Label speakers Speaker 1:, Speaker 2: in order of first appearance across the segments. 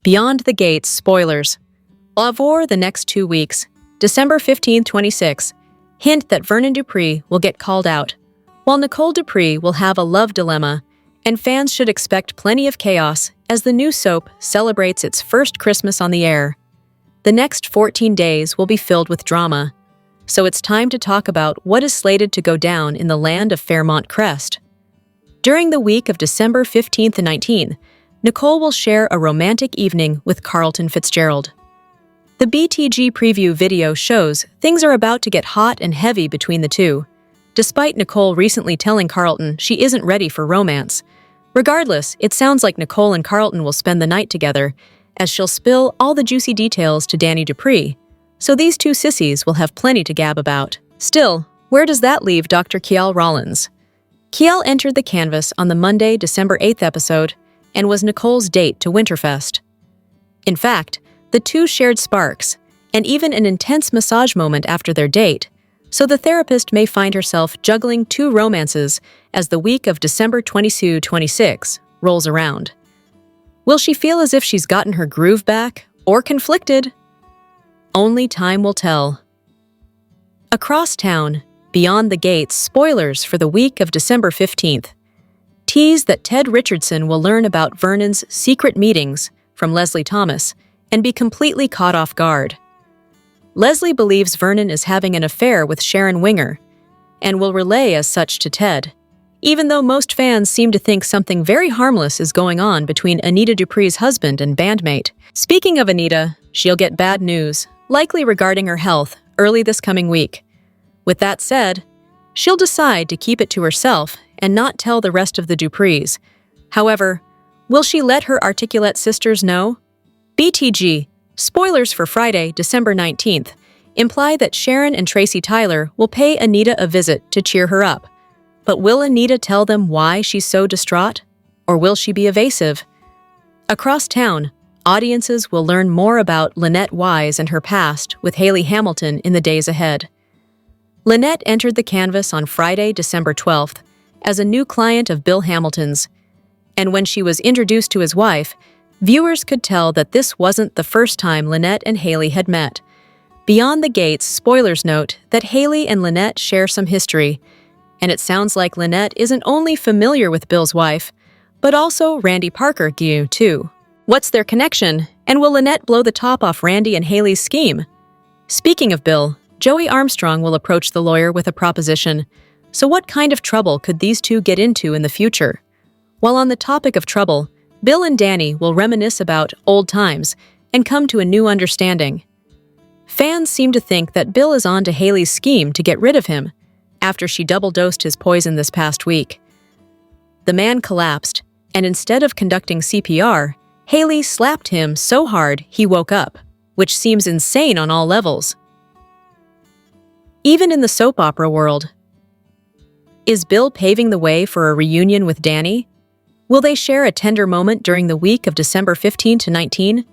Speaker 1: Beyond the Gates spoilers. Over the next 2 weeks, December 15, 26, hint that Vernon Dupree will get called out, while Nicole Dupree will have a love dilemma, and fans should expect plenty of chaos as the new soap celebrates its first Christmas on the air. The next 14 days will be filled with drama, so it's time to talk about what is slated to go down in the land of Fairmont Crest. During the week of December 15th and 19th, Nicole will share a romantic evening with Carlton Fitzgerald. The BTG preview video shows things are about to get hot and heavy between the two, despite Nicole recently telling Carlton she isn't ready for romance. Regardless, it sounds like Nicole and Carlton will spend the night together, as she'll spill all the juicy details to Danny Dupree, so these two sissies will have plenty to gab about. Still, where does that leave Dr. Kiel Rollins? Kiel entered the canvas on the Monday, December 8th episode and was Nicole's date to Winterfest. In fact, the two shared sparks and even an intense massage moment after their date, so the therapist may find herself juggling two romances as the week of December 22-26 rolls around. Will she feel as if she's gotten her groove back, or conflicted? Only time will tell. Across town, Beyond the Gates spoilers for the week of December 15th. Tease that Ted Richardson will learn about Vernon's secret meetings from Leslie Thomas and be completely caught off guard. Leslie believes Vernon is having an affair with Sharon Winger and will relay as such to Ted, even though most fans seem to think something very harmless is going on between Anita Dupree's husband and bandmate. Speaking of Anita, she'll get bad news, likely regarding her health, early this coming week. With that said, she'll decide to keep it to herself and not tell the rest of the Duprees. However, will she let her articulate sisters know? BTG, spoilers for Friday, December 19th, imply that Sharon and Tracy Tyler will pay Anita a visit to cheer her up. But will Anita tell them why she's so distraught? Or will she be evasive? Across town, audiences will learn more about Lynette Wise and her past with Haley Hamilton in the days ahead. Lynette entered the canvas on Friday, December 12th, as a new client of Bill Hamilton's, and when she was introduced to his wife, viewers could tell that this wasn't the first time Lynette and Haley had met. Beyond the Gates spoilers note that Haley and Lynette share some history, and it sounds like Lynette isn't only familiar with Bill's wife, but also Randy Parker, too. What's their connection, and will Lynette blow the top off Randy and Haley's scheme? Speaking of Bill, Joey Armstrong will approach the lawyer with a proposition. So what kind of trouble could these two get into in the future? While on the topic of trouble, Bill and Danny will reminisce about old times and come to a new understanding. Fans seem to think that Bill is on to Haley's scheme to get rid of him after she double-dosed his poison this past week. The man collapsed, and instead of conducting CPR, Haley slapped him so hard he woke up, which seems insane on all levels. Even in the soap opera world, is Bill paving the way for a reunion with Danny? Will they share a tender moment during the week of December 15 to 19?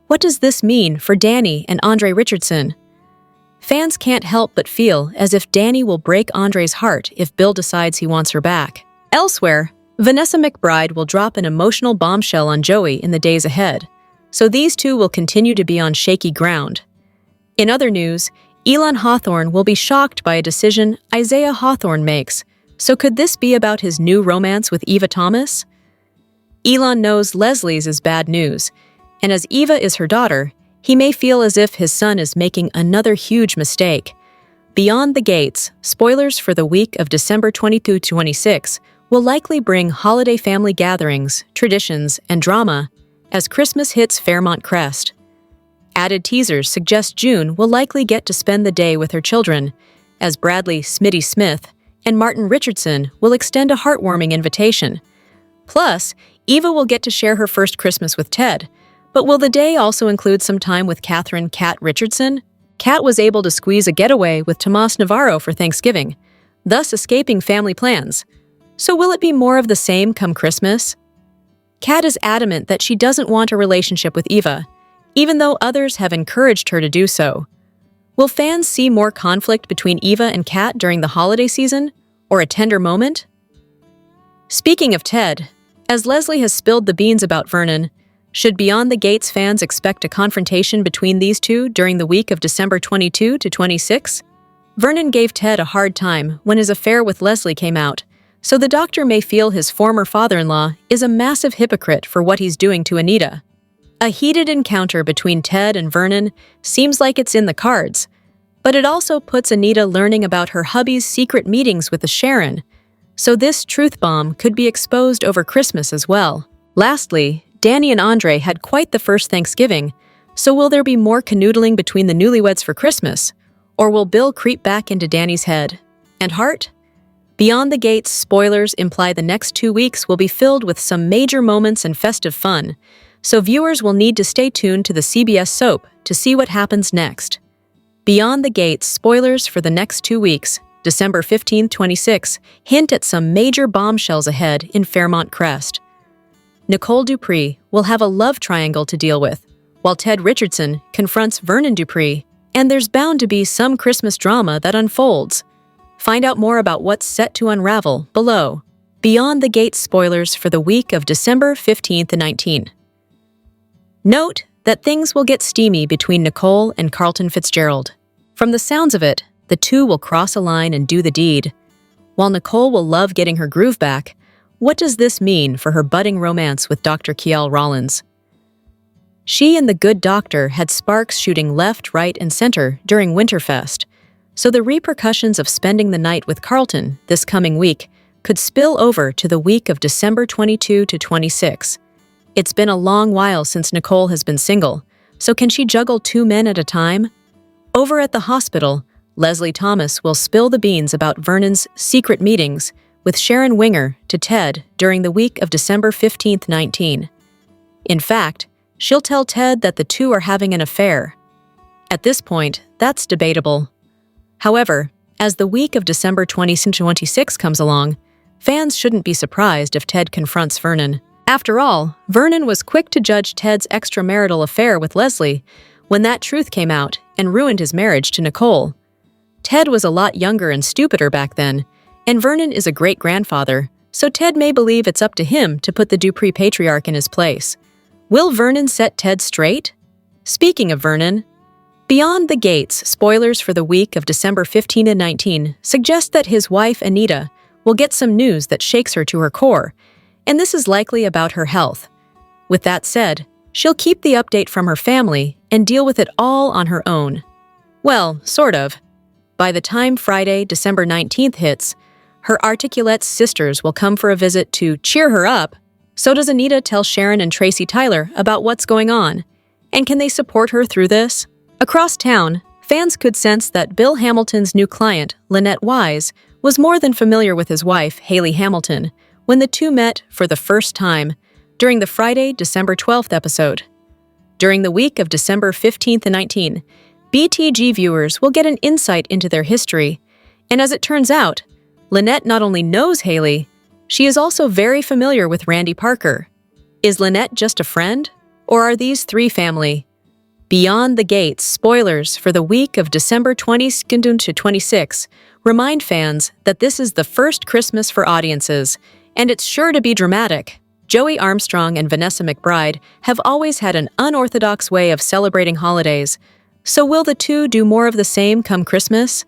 Speaker 1: What does this mean for Danny and Andre Richardson? Fans can't help but feel as if Danny will break Andre's heart if Bill decides he wants her back. Elsewhere, Vanessa McBride will drop an emotional bombshell on Joey in the days ahead, so these two will continue to be on shaky ground. In other news, Elon Hawthorne will be shocked by a decision Isaiah Hawthorne makes, so could this be about his new romance with Eva Thomas? Elon knows Leslie's is bad news, and as Eva is her daughter, he may feel as if his son is making another huge mistake. Beyond the Gates, spoilers for the week of December 22-26 will likely bring holiday family gatherings, traditions, and drama as Christmas hits Fairmont Crest. Added teasers suggest June will likely get to spend the day with her children, as Bradley Smitty Smith and Martin Richardson will extend a heartwarming invitation. Plus, Eva will get to share her first Christmas with Ted, but will the day also include some time with Catherine "Cat" Richardson? Cat was able to squeeze a getaway with Tomas Navarro for Thanksgiving, thus escaping family plans. So will it be more of the same come Christmas? Cat is adamant that she doesn't want a relationship with Eva, even though others have encouraged her to do so. Will fans see more conflict between Eva and Cat during the holiday season, or a tender moment? Speaking of Ted, as Leslie has spilled the beans about Vernon, Should Beyond the Gates fans expect a confrontation between these two during the week of December 22 to 26? Vernon gave Ted a hard time when his affair with Leslie came out, so the doctor may feel his former father-in-law is a massive hypocrite for what he's doing to Anita. A heated encounter between Ted and Vernon seems like it's in the cards, but it also puts Anita learning about her hubby's secret meetings with the Sharon, so this truth bomb could be exposed over Christmas as well. Lastly, Danny and Andre had quite the first Thanksgiving, so will there be more canoodling between the newlyweds for Christmas? Or will Bill creep back into Danny's head? And heart? Beyond the Gates spoilers imply the next 2 weeks will be filled with some major moments and festive fun, so viewers will need to stay tuned to the CBS soap to see what happens next. Beyond the Gates spoilers for the next 2 weeks, December 15, 26, hint at some major bombshells ahead in Fairmont Crest. Nicole Dupree will have a love triangle to deal with, while Ted Richardson confronts Vernon Dupree, and there's bound to be some Christmas drama that unfolds. Find out more about what's set to unravel below. Beyond the Gates spoilers for the week of December 15th and 19th. Note that things will get steamy between Nicole and Carlton Fitzgerald. From the sounds of it, the two will cross a line and do the deed. While Nicole will love getting her groove back, what does this mean for her budding romance with Dr. Kiel Rollins? She and the good doctor had sparks shooting left, right, and center during Winterfest, so the repercussions of spending the night with Carlton this coming week could spill over to the week of December 22 to 26. It's been a long while since Nicole has been single, so can she juggle 2 men at a time? Over at the hospital, Leslie Thomas will spill the beans about Vernon's secret meetings with Sharon Winger to Ted during the week of December 15th, 19. In fact, she'll tell Ted that the two are having an affair. At this point, that's debatable. However, as the week of December 20 to 26 comes along, fans shouldn't be surprised if Ted confronts Vernon. After all, Vernon was quick to judge Ted's extramarital affair with Leslie when that truth came out and ruined his marriage to Nicole. Ted was a lot younger and stupider back then, and Vernon is a great-grandfather, so Ted may believe it's up to him to put the Dupree patriarch in his place. Will Vernon set Ted straight? Speaking of Vernon, Beyond the Gates spoilers for the week of December 15 and 19 suggest that his wife, Anita, will get some news that shakes her to her core, and this is likely about her health. With that said, she'll keep the update from her family and deal with it all on her own. Well, sort of. By the time Friday, December 19th hits, her Articulette's sisters will come for a visit to cheer her up. So does Anita tell Sharon and Tracy Tyler about what's going on? And can they support her through this? Across town, fans could sense that Bill Hamilton's new client, Lynette Wise, was more than familiar with his wife, Haley Hamilton, when the two met for the first time during the Friday, December 12th episode. During the week of December 15th and 19th, BTG viewers will get an insight into their history, and as it turns out, Lynette not only knows Haley, she is also very familiar with Randy Parker. Is Lynette just a friend, or are these three family? Beyond the Gates spoilers for the week of December 20 to 26 remind fans that this is the first Christmas for audiences, and it's sure to be dramatic. Joey Armstrong and Vanessa McBride have always had an unorthodox way of celebrating holidays, so will the two do more of the same come Christmas?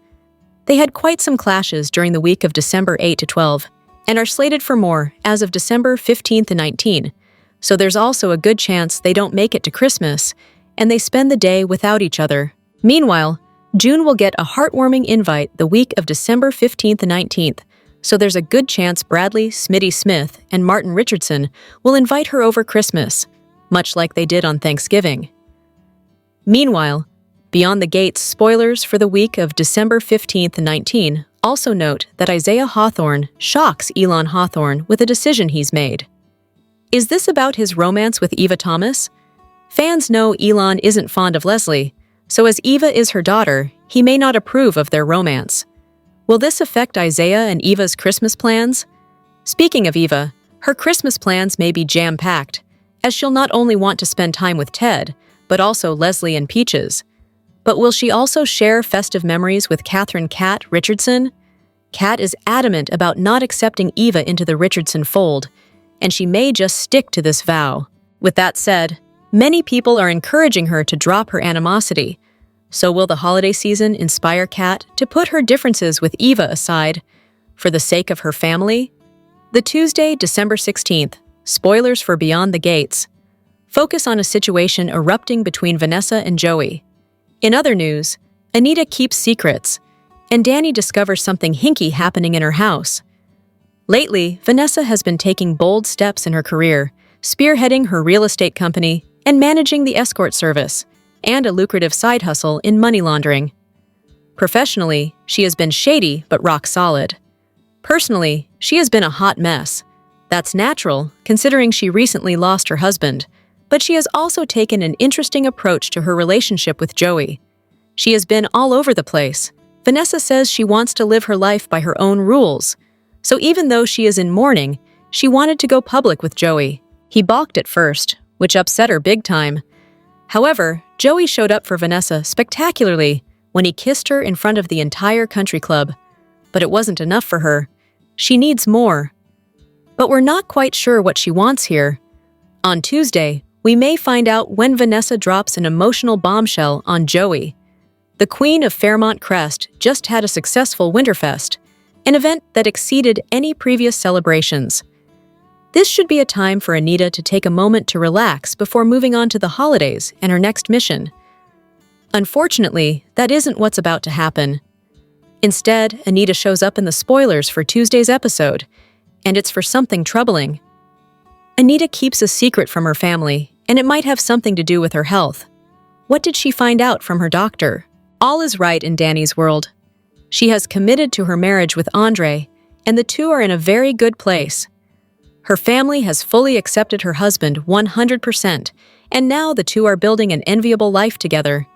Speaker 1: They had quite some clashes during the week of December 8 to 12, and are slated for more as of December 15th and 19, so there's also a good chance they don't make it to Christmas, and they spend the day without each other. Meanwhile, June will get a heartwarming invite the week of December 15th and 19th, so there's a good chance Bradley, Smitty Smith, and Martin Richardson will invite her over Christmas, much like they did on Thanksgiving. Meanwhile, Beyond the Gates spoilers for the week of December 15th and 19 also note that Isaiah Hawthorne shocks Elon Hawthorne with a decision he's made. Is this about his romance with Eva Thomas? Fans know Elon isn't fond of Leslie, so as Eva is her daughter, he may not approve of their romance. Will this affect Isaiah and Eva's Christmas plans? Speaking of Eva, her Christmas plans may be jam-packed, as she'll not only want to spend time with Ted, but also Leslie and Peaches. But will she also share festive memories with Catherine "Cat" Richardson? Cat is adamant about not accepting Eva into the Richardson fold, and she may just stick to this vow. With that said, many people are encouraging her to drop her animosity. So will the holiday season inspire Kat to put her differences with Eva aside for the sake of her family? The Tuesday, December 16th, spoilers for Beyond the Gates, focus on a situation erupting between Vanessa and Joey. In other news, Anita keeps secrets, and Danny discovers something hinky happening in her house. Lately, Vanessa has been taking bold steps in her career, spearheading her real estate company and managing the escort service, and a lucrative side hustle in money laundering. Professionally, she has been shady but rock solid. Personally, she has been a hot mess. That's natural, considering she recently lost her husband, but she has also taken an interesting approach to her relationship with Joey. She has been all over the place. Vanessa says she wants to live her life by her own rules. So even though she is in mourning, she wanted to go public with Joey. He balked at first, which upset her big time. However, Joey showed up for Vanessa spectacularly when he kissed her in front of the entire country club. But it wasn't enough for her. She needs more. But we're not quite sure what she wants here. On Tuesday, we may find out when Vanessa drops an emotional bombshell on Joey. The Queen of Fairmont Crest just had a successful Winterfest, an event that exceeded any previous celebrations. This should be a time for Anita to take a moment to relax before moving on to the holidays and her next mission. Unfortunately, that isn't what's about to happen. Instead, Anita shows up in the spoilers for Tuesday's episode, and it's for something troubling. Anita keeps a secret from her family, and it might have something to do with her health. What did she find out from her doctor? All is right in Danny's world. She has committed to her marriage with Andre, and the two are in a very good place. Her family has fully accepted her husband 100%, and now the two are building an enviable life together.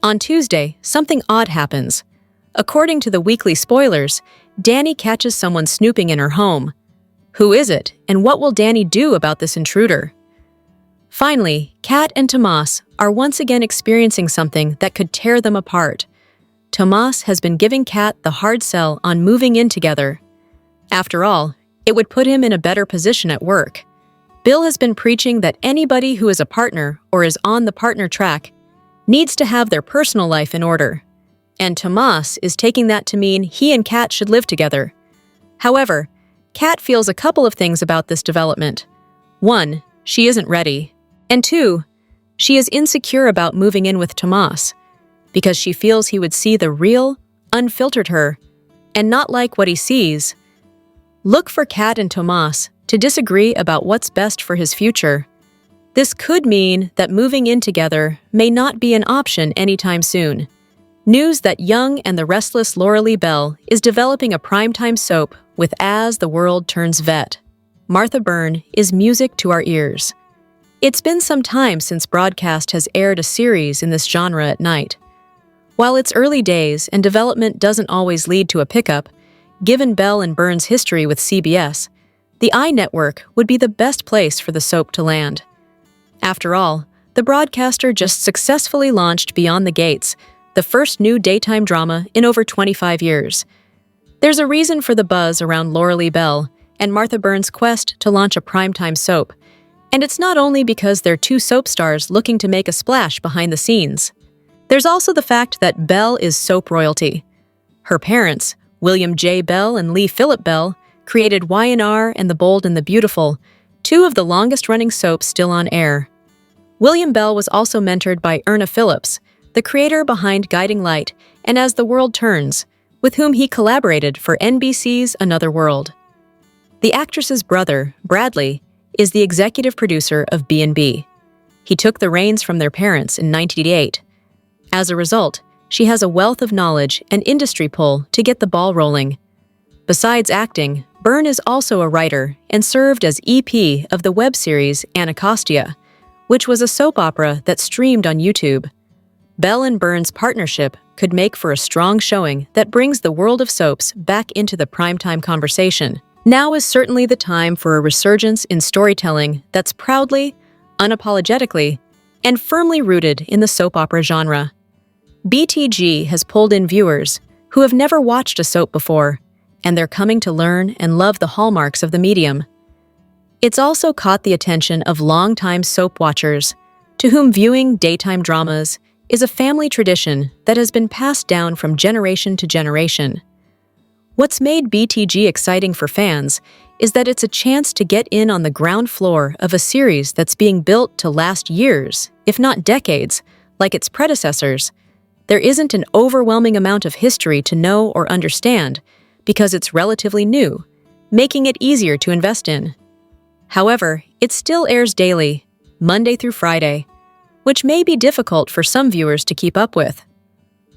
Speaker 1: On Tuesday, something odd happens. According to the weekly spoilers, Danny catches someone snooping in her home. Who is it, and what will Danny do about this intruder? Finally, Kat and Tomas are once again experiencing something that could tear them apart. Tomas has been giving Kat the hard sell on moving in together. After all, it would put him in a better position at work. Bill has been preaching that anybody who is a partner or is on the partner track needs to have their personal life in order. And Tomas is taking that to mean he and Kat should live together. However, Kat feels a couple of things about this development. 1, she isn't ready. And 2, she is insecure about moving in with Tomas because she feels he would see the real, unfiltered her and not like what he sees. Look for Kat and Tomas to disagree about what's best for his future. This could mean that moving in together may not be an option anytime soon. News that young and the restless Lauralee Bell is developing a primetime soap with As the World Turns Vet. Martha Byrne is music to our ears. It's been some time since broadcast has aired a series in this genre at night. While it's early days and development doesn't always lead to a pickup, given Bell and Byrne's history with CBS, the iNetwork would be the best place for the soap to land. After all, the broadcaster just successfully launched Beyond the Gates, the first new daytime drama in over 25 years. There's a reason for the buzz around Lauralee Bell and Martha Byrne's quest to launch a primetime soap, and it's not only because they're two soap stars looking to make a splash behind the scenes. There's also the fact that Bell is soap royalty. Her parents, William J. Bell and Lee Phillip Bell, created Y&R and The Bold and the Beautiful, two of the longest-running soaps still on air. William Bell was also mentored by Erna Phillips, the creator behind Guiding Light and As the World Turns, with whom he collaborated for NBC's Another World. The actress's brother, Bradley, is the executive producer of B&B. He took the reins from their parents in 1988. As a result, she has a wealth of knowledge and industry pull to get the ball rolling. Besides acting, Byrne is also a writer and served as EP of the web series Anacostia, which was a soap opera that streamed on YouTube. Bell and Byrne's partnership could make for a strong showing that brings the world of soaps back into the primetime conversation. Now is certainly the time for a resurgence in storytelling that's proudly, unapologetically, and firmly rooted in the soap opera genre. BTG has pulled in viewers who have never watched a soap before, and they're coming to learn and love the hallmarks of the medium. It's also caught the attention of longtime soap watchers, to whom viewing daytime dramas is a family tradition that has been passed down from generation to generation. What's made BTG exciting for fans is that it's a chance to get in on the ground floor of a series that's being built to last years, if not decades, like its predecessors. There isn't an overwhelming amount of history to know or understand because it's relatively new, making it easier to invest in. However, it still airs daily, Monday through Friday, which may be difficult for some viewers to keep up with.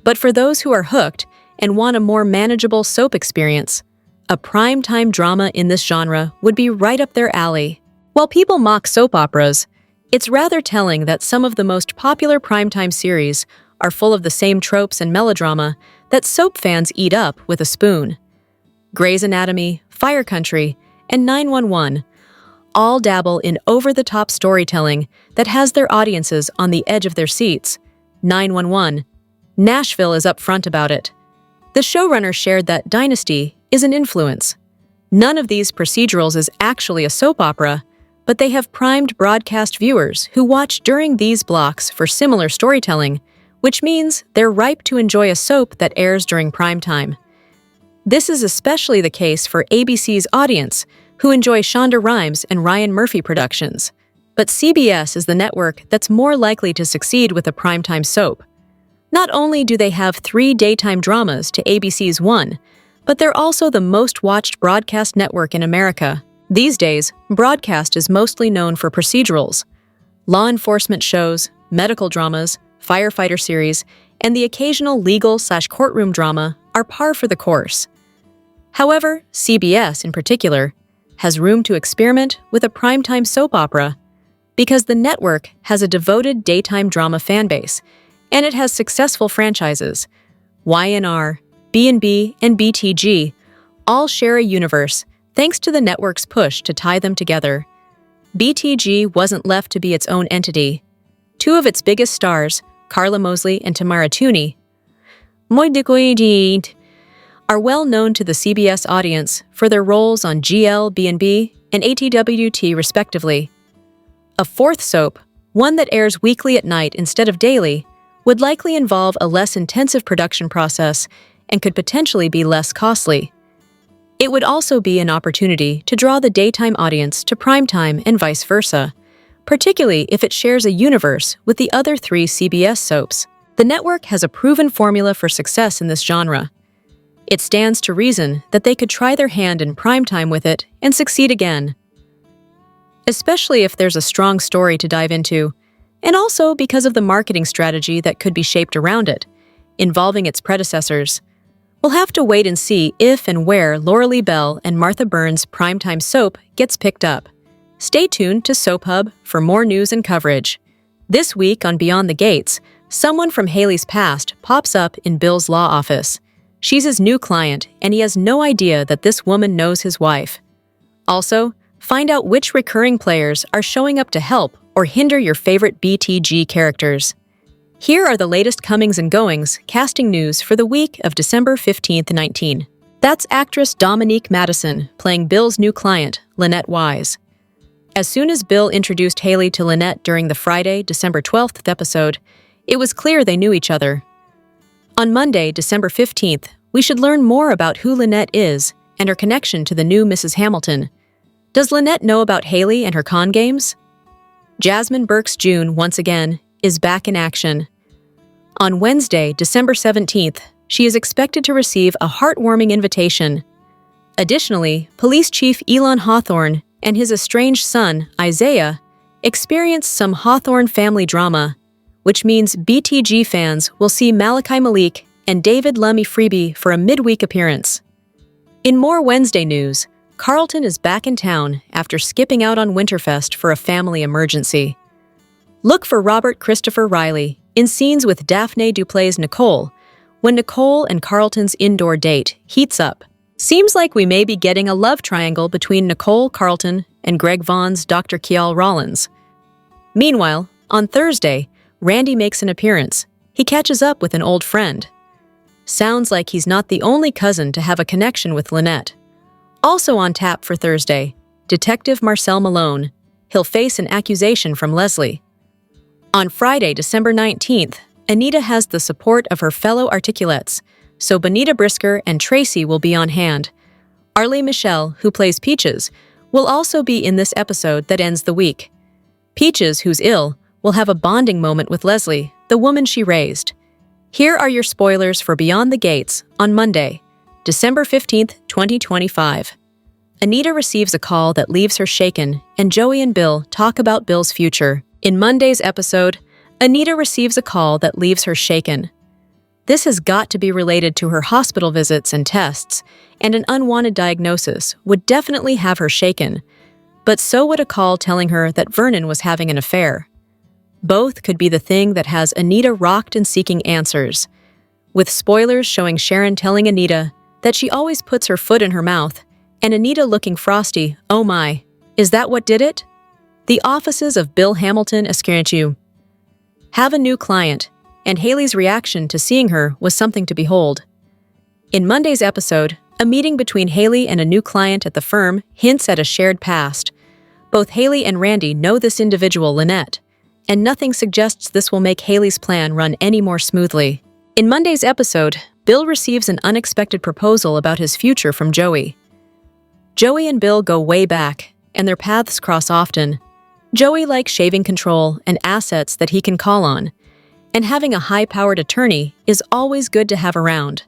Speaker 1: But for those who are hooked and want a more manageable soap experience, a primetime drama in this genre would be right up their alley. While people mock soap operas, it's rather telling that some of the most popular primetime series are full of the same tropes and melodrama that soap fans eat up with a spoon. Grey's Anatomy, Fire Country, and 911 all dabble in over-the-top storytelling that has their audiences on the edge of their seats. 911, Nashville is upfront about it. The showrunner shared that Dynasty is an influence. None of these procedurals is actually a soap opera, but they have primed broadcast viewers who watch during these blocks for similar storytelling, which means they're ripe to enjoy a soap that airs during prime time. This is especially the case for ABC's audience, who enjoy Shonda Rhimes and Ryan Murphy productions. But CBS is the network that's more likely to succeed with a primetime soap. Not only do they have 3 daytime dramas to ABC's 1, but they're also the most watched broadcast network in America. These days, broadcast is mostly known for procedurals. Law enforcement shows, medical dramas, firefighter series, and the occasional legal/courtroom drama are par for the course. However, CBS, in particular, has room to experiment with a primetime soap opera because the network has a devoted daytime drama fanbase, and it has successful franchises. YNR, B&B, and BTG all share a universe thanks to the network's push to tie them together. BTG wasn't left to be its own entity. 2 of its biggest stars, Carla Mosley and Tamara Tooney, are well known to the CBS audience for their roles on GL, B&B, and ATWT respectively. A 4th soap, one that airs weekly at night instead of daily, would likely involve a less intensive production process and could potentially be less costly. It would also be an opportunity to draw the daytime audience to primetime and vice versa, particularly if it shares a universe with the other 3 CBS soaps. The network has a proven formula for success in this genre. It stands to reason that they could try their hand in primetime with it and succeed again, especially if there's a strong story to dive into, and also because of the marketing strategy that could be shaped around it, involving its predecessors. We'll have to wait and see if and where Laura Lee Bell and Martha Burns' primetime soap gets picked up. Stay tuned to Soap Hub for more news and coverage. This week on Beyond the Gates, someone from Haley's past pops up in Bill's law office. She's his new client, and he has no idea that this woman knows his wife. Also, find out which recurring players are showing up to help or hinder your favorite BTG characters. Here are the latest comings and goings casting news for the week of December 15th, 19. That's actress Dominique Madison playing Bill's new client, Lynette Wise. As soon as Bill introduced Haley to Lynette during the Friday, December 12th episode, it was clear they knew each other. On Monday, December 15th, we should learn more about who Lynette is and her connection to the new Mrs. Hamilton. Does Lynette know about Haley and her con games? Jasmine Burke's June, once again, is back in action. On Wednesday, December 17th, she is expected to receive a heartwarming invitation. Additionally, Police Chief Elon Hawthorne and his estranged son, Isaiah, experience some Hawthorne family drama, which means BTG fans will see Malachi Malik and David Lummi Freebie for a midweek appearance. In more Wednesday news, Carlton is back in town after skipping out on Winterfest for a family emergency. Look for Robert Christopher Riley in scenes with Daphne du Plessis' Nicole, when Nicole and Carlton's indoor date heats up. Seems like we may be getting a love triangle between Nicole Carlton and Greg Vaughn's Dr. Kial Rollins. Meanwhile, on Thursday, Randy makes an appearance. He catches up with an old friend. Sounds like he's not the only cousin to have a connection with Lynette. Also on tap for Thursday, Detective Marcel Malone. He'll face an accusation from Leslie. On Friday, December 19th, Anita has the support of her fellow articulates, so Bonita Brisker and Tracy will be on hand. Arlie Michelle, who plays Peaches, will also be in this episode that ends the week. Peaches, who's ill, will have a bonding moment with Leslie, the woman she raised. Here are your spoilers for Beyond the Gates on Monday, December 15th, 2025. Anita receives a call that leaves her shaken, and Joey and Bill talk about Bill's future. In Monday's episode, Anita receives a call that leaves her shaken. This has got to be related to her hospital visits and tests, and an unwanted diagnosis would definitely have her shaken. But so would a call telling her that Vernon was having an affair. Both could be the thing that has Anita rocked and seeking answers, with spoilers showing Sharon telling Anita that she always puts her foot in her mouth, and Anita looking frosty. Oh my, is that what did it? The offices of Bill Hamilton Esquerchu have a new client, and Haley's reaction to seeing her was something to behold. In Monday's episode, a meeting between Haley and a new client at the firm hints at a shared past. Both Haley and Randy know this individual, Lynette, and nothing suggests this will make Haley's plan run any more smoothly. In Monday's episode, Bill receives an unexpected proposal about his future from Joey. Joey and Bill go way back, and their paths cross often. Joey likes shaving control and assets that he can call on, and having a high-powered attorney is always good to have around.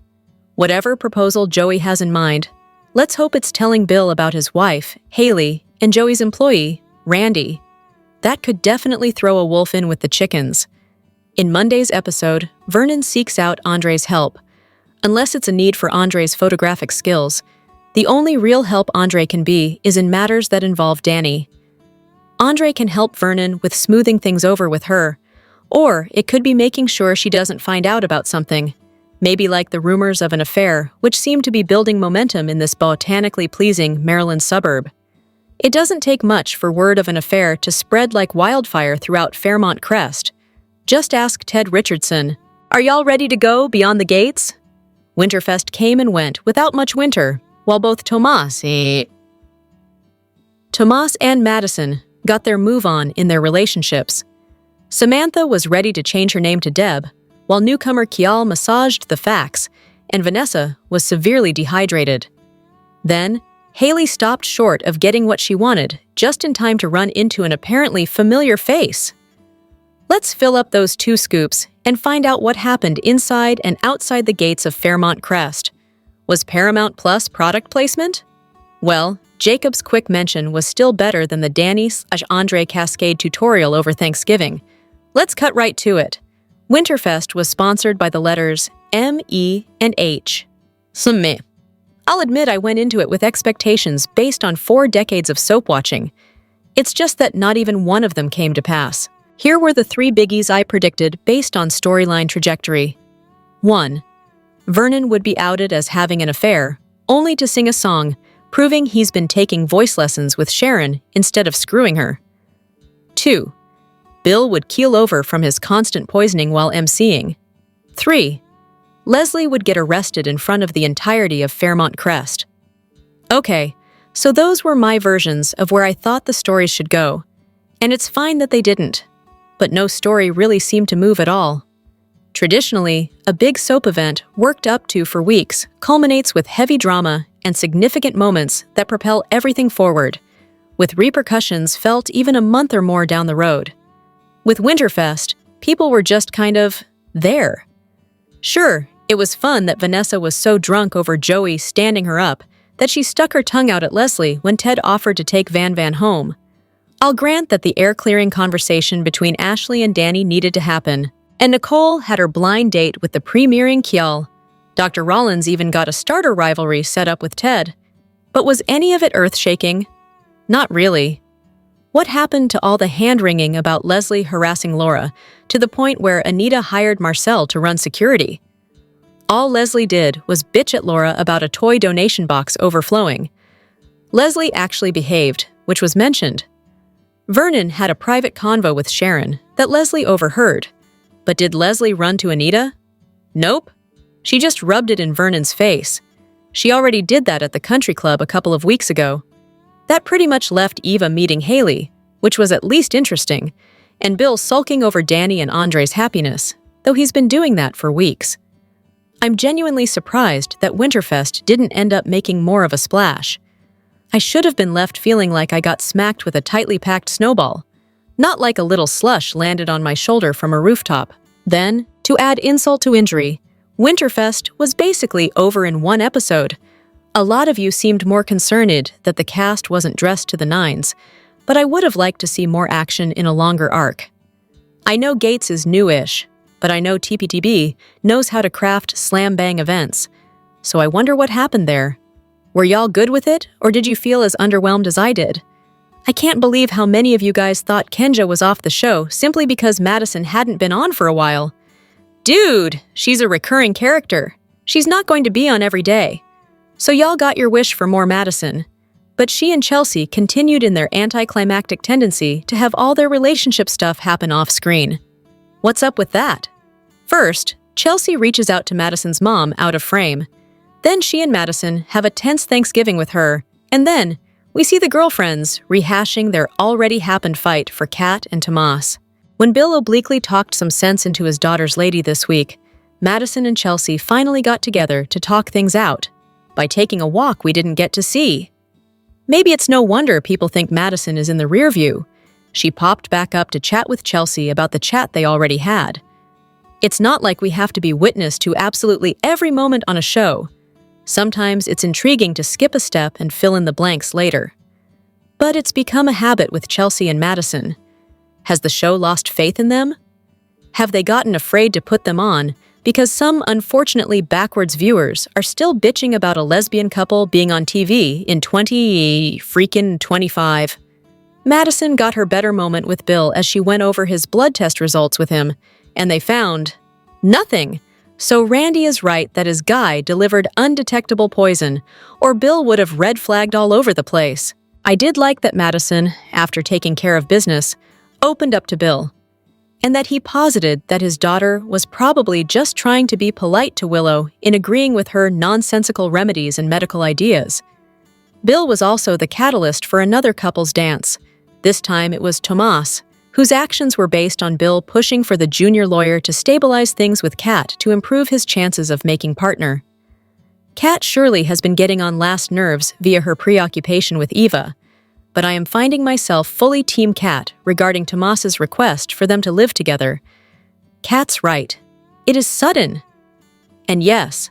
Speaker 1: Whatever proposal Joey has in mind, let's hope it's telling Bill about his wife, Haley, and Joey's employee, Randy. That could definitely throw a wolf in with the chickens. In Monday's episode, Vernon seeks out Andre's help. Unless it's a need for Andre's photographic skills, the only real help Andre can be is in matters that involve Danny. Andre can help Vernon with smoothing things over with her, or it could be making sure she doesn't find out about something, maybe like the rumors of an affair, which seem to be building momentum in this botanically pleasing Maryland suburb. It doesn't take much for word of an affair to spread like wildfire throughout Fairmont Crest. Just ask Ted Richardson. Are y'all ready to go beyond the gates? Winterfest came and went without much winter, while both Tomas and Madison got their move on in their relationships. Samantha was ready to change her name to Deb, while newcomer Kial massaged the facts, and Vanessa was severely dehydrated. Then, Haley stopped short of getting what she wanted, just in time to run into an apparently familiar face. Let's fill up those 2 scoops and find out what happened inside and outside the gates of Fairmont Crest. Was Paramount Plus product placement? Well, Jacob's quick mention was still better than the Danny/Andre Cascade tutorial over Thanksgiving. Let's cut right to it. Winterfest was sponsored by the letters M, E, and H. Meh. I'll admit I went into it with expectations based on 4 decades of soap watching. It's just that not even one of them came to pass. Here were the 3 biggies I predicted based on storyline trajectory. 1. Vernon would be outed as having an affair, only to sing a song, proving he's been taking voice lessons with Sharon instead of screwing her. 2. Bill would keel over from his constant poisoning while emceeing. 3. Leslie would get arrested in front of the entirety of Fairmont Crest. Okay, so those were my versions of where I thought the stories should go, and it's fine that they didn't, but no story really seemed to move at all. Traditionally, a big soap event worked up to for weeks culminates with heavy drama and significant moments that propel everything forward, with repercussions felt even a month or more down the road. With Winterfest, people were just kind of there. Sure, it was fun that Vanessa was so drunk over Joey standing her up that she stuck her tongue out at Leslie when Ted offered to take Van home. I'll grant that the air-clearing conversation between Ashley and Danny needed to happen, and Nicole had her blind date with the premiering Kial. Dr. Rollins even got a starter rivalry set up with Ted. But was any of it earth-shaking? Not really. What happened to all the hand-wringing about Leslie harassing Laura, to the point where Anita hired Marcel to run security? All Leslie did was bitch at Laura about a toy donation box overflowing. Leslie actually behaved, which was mentioned. Vernon had a private convo with Sharon that Leslie overheard. But did Leslie run to Anita? Nope. She just rubbed it in Vernon's face. She already did that at the country club a couple of weeks ago. That pretty much left Eva meeting Haley, which was at least interesting, and Bill sulking over Danny and Andre's happiness, though he's been doing that for weeks. I'm genuinely surprised that Winterfest didn't end up making more of a splash. I should have been left feeling like I got smacked with a tightly packed snowball, not like a little slush landed on my shoulder from a rooftop. Then, to add insult to injury, Winterfest was basically over in one episode. A lot of you seemed more concerned that the cast wasn't dressed to the nines, but I would have liked to see more action in a longer arc. I know Gates is new-ish, but I know TPTB knows how to craft slam-bang events, so I wonder what happened there. Were y'all good with it, or did you feel as underwhelmed as I did? I can't believe how many of you guys thought Kenja was off the show simply because Madison hadn't been on for a while. Dude, she's a recurring character. She's not going to be on every day. So y'all got your wish for more Madison. But she and Chelsea continued in their anticlimactic tendency to have all their relationship stuff happen off-screen. What's up with that? First, Chelsea reaches out to Madison's mom out of frame. Then she and Madison have a tense Thanksgiving with her, and then we see the girlfriends rehashing their already happened fight for Kat and Tomas. When Bill obliquely talked some sense into his daughter's lady this week, Madison and Chelsea finally got together to talk things out by taking a walk we didn't get to see. Maybe it's no wonder people think Madison is in the rear view. She popped back up to chat with Chelsea about the chat they already had. It's not like we have to be witness to absolutely every moment on a show. Sometimes it's intriguing to skip a step and fill in the blanks later. But it's become a habit with Chelsea and Madison. Has the show lost faith in them? Have they gotten afraid to put them on because some unfortunately backwards viewers are still bitching about a lesbian couple being on TV in 2025? Madison got her better moment with Bill as she went over his blood test results with him, and they found nothing. So Randy is right that his guy delivered undetectable poison, or Bill would have red flagged all over the place. I did like that Madison, after taking care of business, opened up to Bill, and that he posited that his daughter was probably just trying to be polite to Willow in agreeing with her nonsensical remedies and medical ideas. Bill was also the catalyst for another couple's dance. This time it was Tomas, whose actions were based on Bill pushing for the junior lawyer to stabilize things with Kat to improve his chances of making partner. Kat surely has been getting on last nerves via her preoccupation with Eva, but I am finding myself fully Team Kat regarding Tomas's request for them to live together. Kat's right. It is sudden. And yes,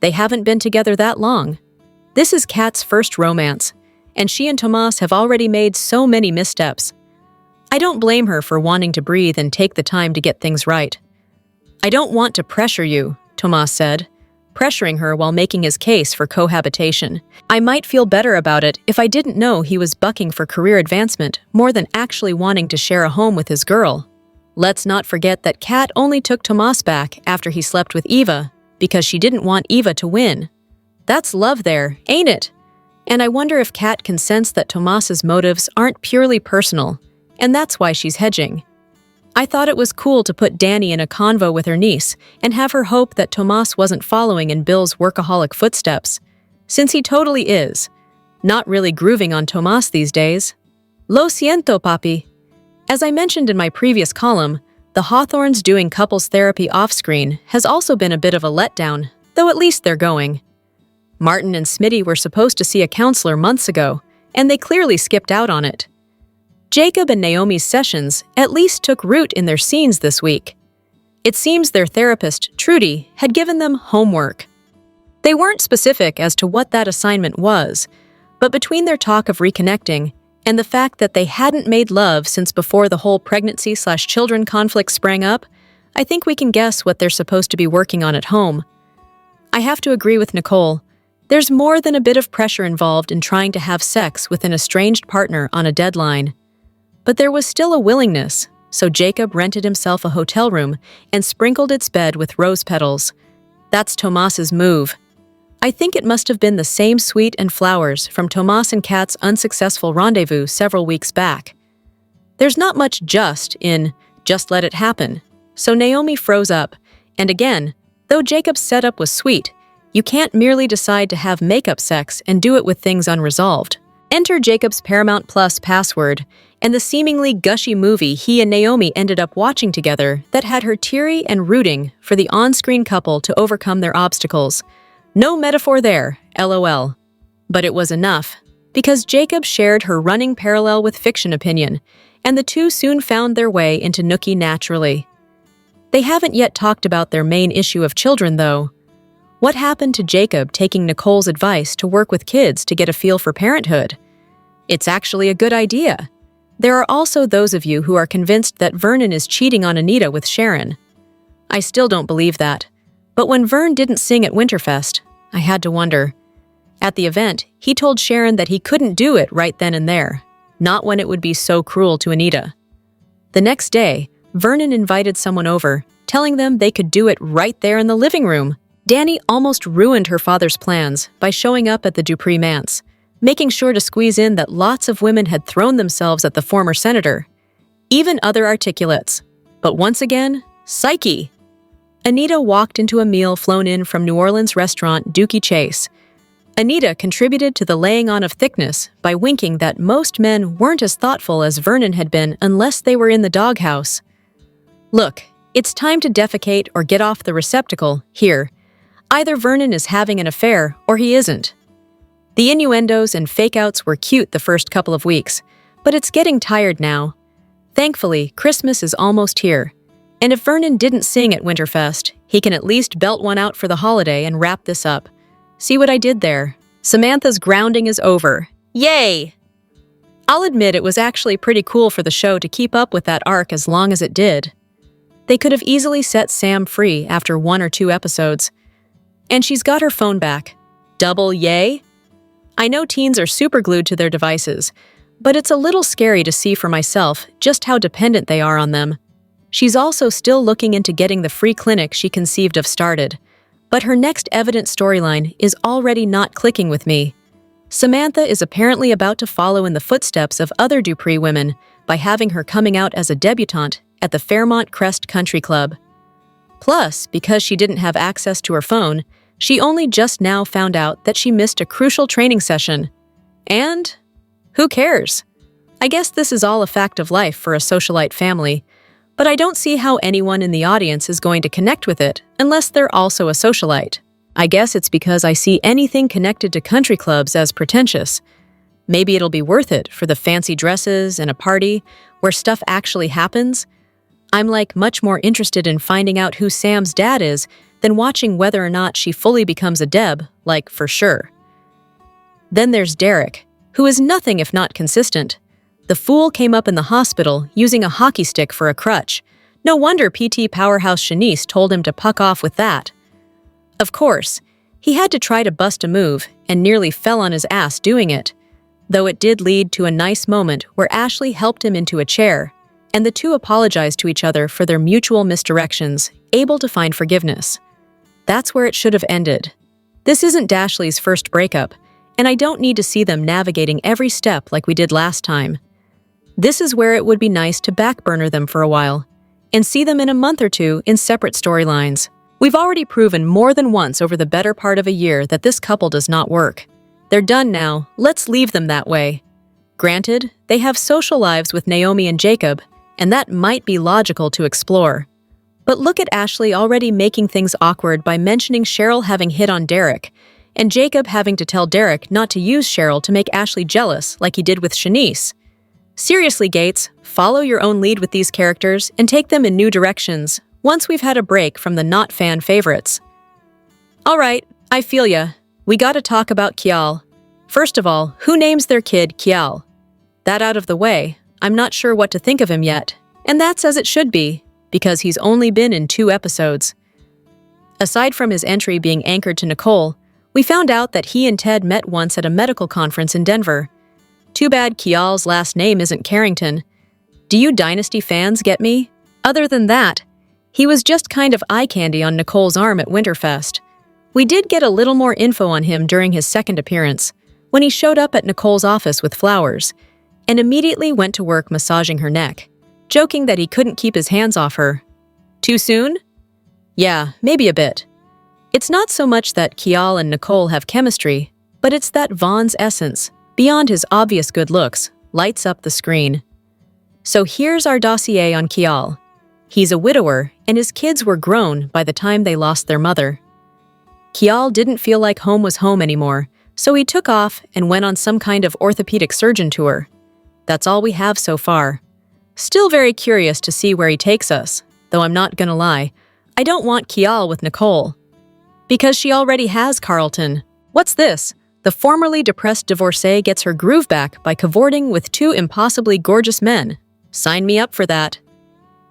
Speaker 1: they haven't been together that long. This is Kat's first romance, and she and Tomas have already made so many missteps. I don't blame her for wanting to breathe and take the time to get things right. I don't want to pressure you, Tomas said, pressuring her while making his case for cohabitation. I might feel better about it if I didn't know he was bucking for career advancement more than actually wanting to share a home with his girl. Let's not forget that Kat only took Tomas back after he slept with Eva because she didn't want Eva to win. That's love there, ain't it? And I wonder if Kat can sense that Tomas's motives aren't purely personal, and that's why she's hedging. I thought it was cool to put Danny in a convo with her niece and have her hope that Tomas wasn't following in Bill's workaholic footsteps, since he totally is. Not really grooving on Tomas these days. Lo siento, papi. As I mentioned in my previous column, the Hawthorns doing couples therapy off-screen has also been a bit of a letdown, though at least they're going. Martin and Smitty were supposed to see a counselor months ago, and they clearly skipped out on it. Jacob and Naomi's sessions at least took root in their scenes this week. It seems their therapist, Trudy, had given them homework. They weren't specific as to what that assignment was, but between their talk of reconnecting and the fact that they hadn't made love since before the whole pregnancy/children conflict sprang up, I think we can guess what they're supposed to be working on at home. I have to agree with Nicole. There's more than a bit of pressure involved in trying to have sex with an estranged partner on a deadline. But there was still a willingness, so Jacob rented himself a hotel room and sprinkled its bed with rose petals. That's Tomas's move. I think it must have been the same sweet and flowers from Tomas and Kat's unsuccessful rendezvous several weeks back. There's not much in just let it happen, so Naomi froze up, and again, though Jacob's setup was sweet, you can't merely decide to have makeup sex and do it with things unresolved. Enter Jacob's Paramount Plus password, and the seemingly gushy movie he and Naomi ended up watching together that had her teary and rooting for the on-screen couple to overcome their obstacles. No metaphor there, LOL. But it was enough, because Jacob shared her running parallel with fiction opinion, and the two soon found their way into Nookie naturally. They haven't yet talked about their main issue of children, though. What happened to Jacob taking Nicole's advice to work with kids to get a feel for parenthood? It's actually a good idea. There are also those of you who are convinced that Vernon is cheating on Anita with Sharon. I still don't believe that. But when Vern didn't sing at Winterfest, I had to wonder. At the event, he told Sharon that he couldn't do it right then and there, not when it would be so cruel to Anita. The next day, Vernon invited someone over, telling them they could do it right there in the living room. Danny almost ruined her father's plans by showing up at the Dupree manse, making sure to squeeze in that lots of women had thrown themselves at the former senator. Even other articulates. But once again, psyche! Anita walked into a meal flown in from New Orleans restaurant Dookie Chase. Anita contributed to the laying on of thickness by winking that most men weren't as thoughtful as Vernon had been unless they were in the doghouse. Look, it's time to defecate or get off the receptacle here. Either Vernon is having an affair or he isn't. The innuendos and fake-outs were cute the first couple of weeks, but it's getting tired now. Thankfully, Christmas is almost here, and if Vernon didn't sing at Winterfest, he can at least belt one out for the holiday and wrap this up. See what I did there? Samantha's grounding is over. Yay! I'll admit it was actually pretty cool for the show to keep up with that arc as long as it did. They could have easily set Sam free after 1 or 2 episodes. And she's got her phone back. Double yay? I know teens are super glued to their devices, but it's a little scary to see for myself just how dependent they are on them. She's also still looking into getting the free clinic she conceived of started, but her next evident storyline is already not clicking with me. Samantha is apparently about to follow in the footsteps of other Dupree women by having her coming out as a debutante at the Fairmont Crest Country Club. Plus, because she didn't have access to her phone, she only just now found out that she missed a crucial training session. And who cares? I guess this is all a fact of life for a socialite family, but I don't see how anyone in the audience is going to connect with it unless they're also a socialite. I guess it's because I see anything connected to country clubs as pretentious. Maybe it'll be worth it for the fancy dresses and a party where stuff actually happens. I'm much more interested in finding out who Sam's dad is than watching whether or not she fully becomes a Deb, for sure. Then there's Derek, who is nothing if not consistent. The fool came up in the hospital using a hockey stick for a crutch. No wonder PT powerhouse Shanice told him to puck off with that. Of course, he had to try to bust a move and nearly fell on his ass doing it, though it did lead to a nice moment where Ashley helped him into a chair, and the two apologized to each other for their mutual misdirections, able to find forgiveness. That's where it should have ended. This isn't Dashley's first breakup, and I don't need to see them navigating every step like we did last time. This is where it would be nice to backburner them for a while, and see them in a month or two in separate storylines. We've already proven more than once over the better part of a year that this couple does not work. They're done now, let's leave them that way. Granted, they have social lives with Naomi and Jacob, and that might be logical to explore. But look at Ashley already making things awkward by mentioning Cheryl having hit on Derek, and Jacob having to tell Derek not to use Cheryl to make Ashley jealous like he did with Shanice. Seriously, Gates, follow your own lead with these characters and take them in new directions once we've had a break from the not-fan favorites. Alright, I feel ya. We gotta talk about Kial. First of all, who names their kid Kial? That out of the way, I'm not sure what to think of him yet, and that's as it should be, because he's only been in 2 episodes. Aside from his entry being anchored to Nicole, we found out that he and Ted met once at a medical conference in Denver. Too bad Kial's last name isn't Carrington. Do you Dynasty fans get me? Other than that, he was just kind of eye candy on Nicole's arm at Winterfest. We did get a little more info on him during his second appearance, when he showed up at Nicole's office with flowers, and immediately went to work massaging her neck, joking that he couldn't keep his hands off her. Too soon? Yeah, maybe a bit. It's not so much that Kial and Nicole have chemistry, but it's that Vaughn's essence, beyond his obvious good looks, lights up the screen. So here's our dossier on Kial. He's a widower, and his kids were grown by the time they lost their mother. Kial didn't feel like home was home anymore, so he took off and went on some kind of orthopedic surgeon tour. That's all we have so far. Still very curious to see where he takes us, though I'm not gonna lie, I don't want Kial with Nicole. Because she already has Carlton. What's this? The formerly depressed divorcee gets her groove back by cavorting with two impossibly gorgeous men. Sign me up for that.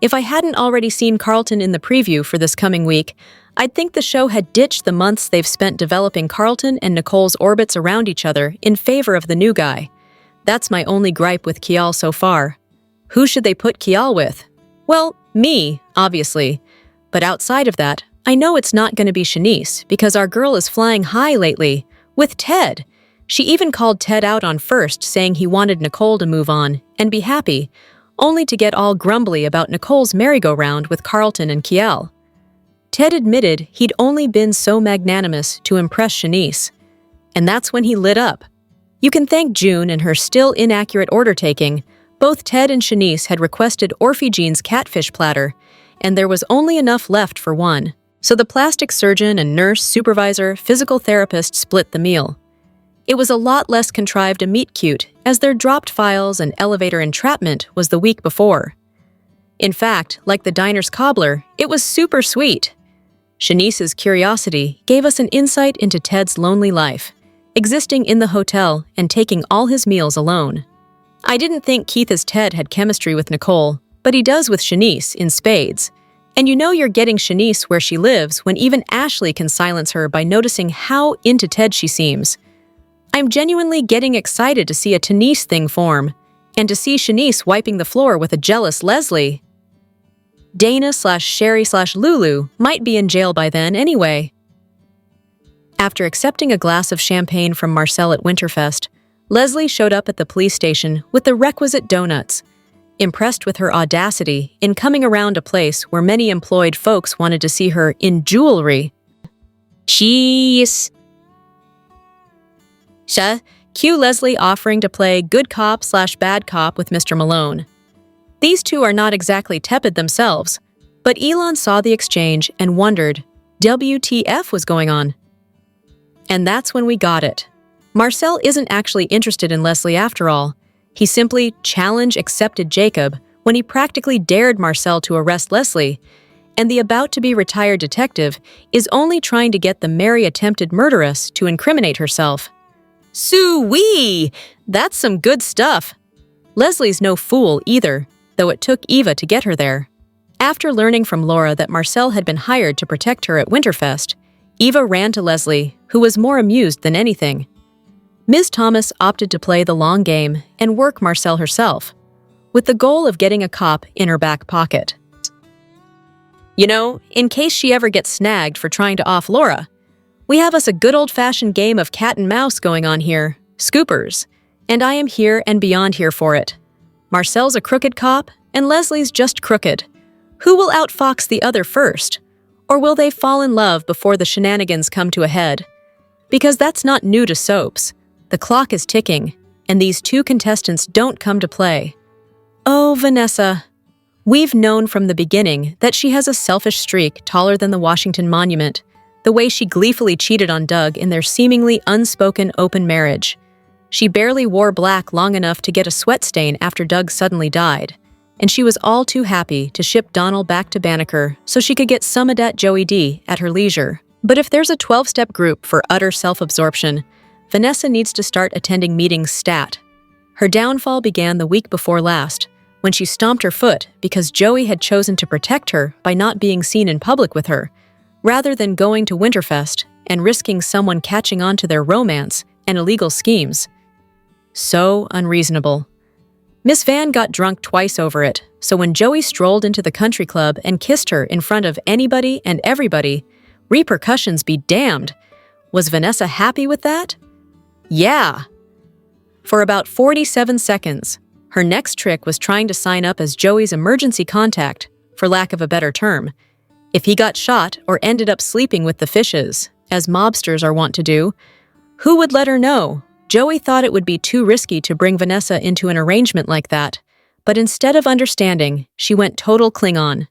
Speaker 1: If I hadn't already seen Carlton in the preview for this coming week, I'd think the show had ditched the months they've spent developing Carlton and Nicole's orbits around each other in favor of the new guy. That's my only gripe with Kial so far. Who should they put Kial with? Well, me, obviously. But outside of that, I know it's not going to be Shanice because our girl is flying high lately. With Ted. She even called Ted out on first, saying he wanted Nicole to move on and be happy, only to get all grumbly about Nicole's merry-go-round with Carlton and Kial. Ted admitted he'd only been so magnanimous to impress Shanice. And that's when he lit up. You can thank June and her still inaccurate order-taking. Both Ted and Shanice had requested Orphe Jean's catfish platter, and there was only enough left for one. So the plastic surgeon and nurse, supervisor, physical therapist split the meal. It was a lot less contrived a meet cute, as their dropped files and elevator entrapment was the week before. In fact, like the diner's cobbler, it was super sweet. Shanice's curiosity gave us an insight into Ted's lonely life, existing in the hotel and taking all his meals alone. I didn't think Keith as Ted had chemistry with Nicole, but he does with Shanice in spades. And you know you're getting Shanice where she lives when even Ashley can silence her by noticing how into Ted she seems. I'm genuinely getting excited to see a Denise thing form, and to see Shanice wiping the floor with a jealous Leslie. Dana/Sherry/Lulu might be in jail by then anyway. After accepting a glass of champagne from Marcel at Winterfest, Leslie showed up at the police station with the requisite donuts, impressed with her audacity in coming around a place where many employed folks wanted to see her in jewelry. Cheese. Cue Leslie offering to play good cop/bad cop with Mr. Malone. These two are not exactly tepid themselves, but Elon saw the exchange and wondered, WTF was going on? And that's when we got it. Marcel isn't actually interested in Leslie after all. He simply challenge-accepted Jacob when he practically dared Marcel to arrest Leslie, and the about-to-be-retired detective is only trying to get the merry attempted murderess to incriminate herself. Soo-wee! That's some good stuff. Leslie's no fool either, though it took Eva to get her there. After learning from Laura that Marcel had been hired to protect her at Winterfest, Eva ran to Leslie, who was more amused than anything. Ms. Thomas opted to play the long game and work Marcel herself, with the goal of getting a cop in her back pocket. You know, in case she ever gets snagged for trying to off Laura, we have us a good old-fashioned game of cat and mouse going on here, Scoopers, and I am here and beyond here for it. Marcel's a crooked cop, and Leslie's just crooked. Who will outfox the other first? Or will they fall in love before the shenanigans come to a head? Because that's not new to soaps. The clock is ticking, and these two contestants don't come to play. Oh, Vanessa. We've known from the beginning that she has a selfish streak taller than the Washington Monument, the way she gleefully cheated on Doug in their seemingly unspoken open marriage. She barely wore black long enough to get a sweat stain after Doug suddenly died, and she was all too happy to ship Donald back to Banneker so she could get some of that Joey D at her leisure. But if there's a 12-step group for utter self-absorption, Vanessa needs to start attending meetings stat. Her downfall began the week before last, when she stomped her foot because Joey had chosen to protect her by not being seen in public with her, rather than going to Winterfest and risking someone catching on to their romance and illegal schemes. So unreasonable. Miss Van got drunk twice over it, so when Joey strolled into the country club and kissed her in front of anybody and everybody, repercussions be damned. Was Vanessa happy with that? Yeah. For about 47 seconds, her next trick was trying to sign up as Joey's emergency contact, for lack of a better term. If he got shot or ended up sleeping with the fishes, as mobsters are wont to do, who would let her know? Joey thought it would be too risky to bring Vanessa into an arrangement like that, but instead of understanding, she went total Klingon.